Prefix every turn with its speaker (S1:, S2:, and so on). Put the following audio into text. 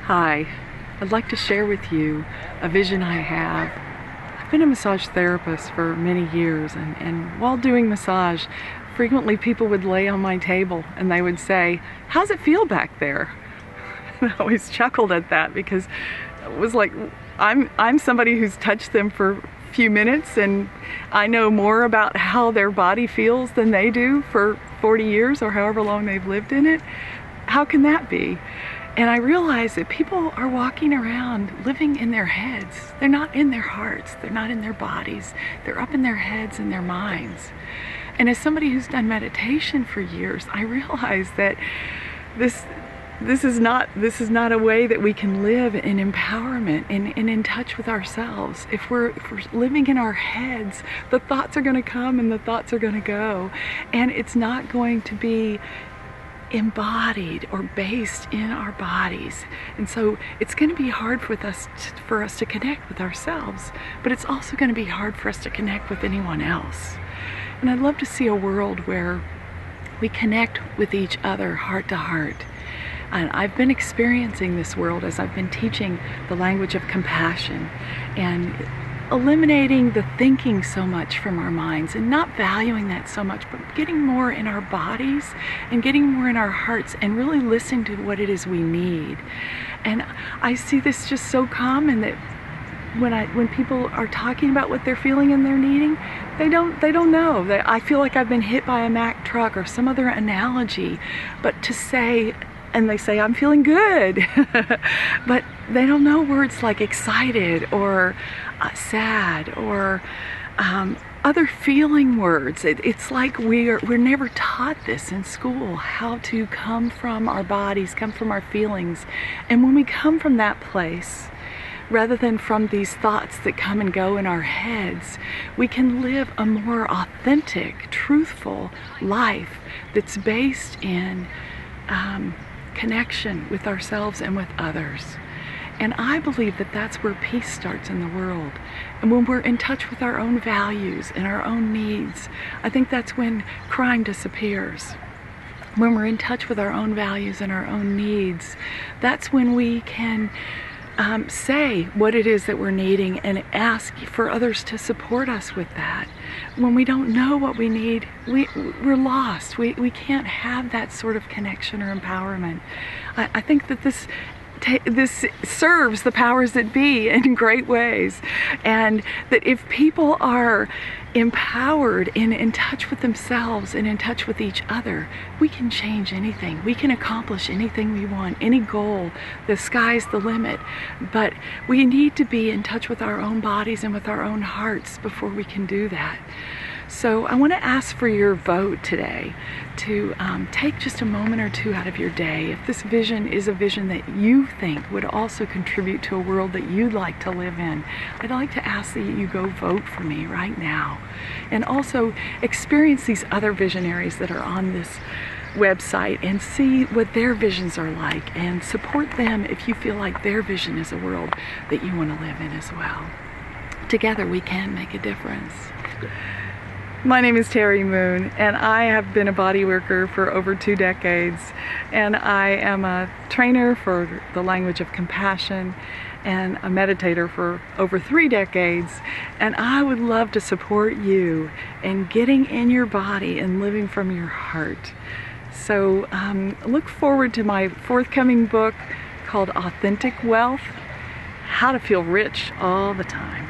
S1: Hi, I'd like to share with you a vision I have. I've been a massage therapist for many years, and while doing massage, frequently people would lay on my table and they would say, "How's it feel back there?" And I always chuckled at that because it was like, I'm somebody who's touched them for a few minutes and I know more about how their body feels than they do for 40 years or however long they've lived in it. How can that be? And I realized that people are walking around living in their heads. They're not in their hearts. They're not in their bodies. They're up in their heads and their minds. And as somebody who's done meditation for years, I realized that this is not a way that we can live in empowerment and in touch with ourselves. If we're living in our heads, the thoughts are going to come and the thoughts are going to go. And it's not going to be embodied or based in our bodies. And so it's going to be hard for us to connect with ourselves, but it's also going to be hard for us to connect with anyone else. And I'd love to see a world where we connect with each other heart to heart. And I've been experiencing this world as I've been teaching the language of compassion and eliminating the thinking so much from our minds and not valuing that so much, but getting more in our bodies and getting more in our hearts and really listening to what it is we need. And I see this just so common that when people are talking about what they're feeling and they're needing, they don't know. I feel like I've been hit by a Mack truck or some other analogy, but to say, and they say, "I'm feeling good," but they don't know words like excited or sad or other feeling words. It's like we're never taught this in school, how to come from our bodies, come from our feelings. And when we come from that place, rather than from these thoughts that come and go in our heads, we can live a more authentic, truthful life that's based in connection with ourselves and with others. And I believe that that's where peace starts in the world. And when we're in touch with our own values and our own needs, I think that's when crime disappears. When we're in touch with our own values and our own needs, that's when we can say what it is that we're needing and ask for others to support us with that. When we don't know what we need, we're lost. We can't have that sort of connection or empowerment. I think that this serves the powers that be in great ways, and that if people are empowered and in touch with themselves and in touch with each other, we can change anything. We can accomplish anything we want, any goal. The sky's the limit. But we need to be in touch with our own bodies and with our own hearts before we can do that. So I want to ask for your vote today to take just a moment or two out of your day. If this vision is a vision that you think would also contribute to a world that you'd like to live in, I'd like to ask that you go vote for me right now. And also experience these other visionaries that are on this website and see what their visions are like and support them if you feel like their vision is a world that you want to live in as well. Together we can make a difference. My name is Terry Moon, and I have been a body worker for over 2 decades, and I am a trainer for the language of compassion and a meditator for over 3 decades, and I would love to support you in getting in your body and living from your heart. So look forward to my forthcoming book called Authentic Wealth: How to Feel Rich All the Time.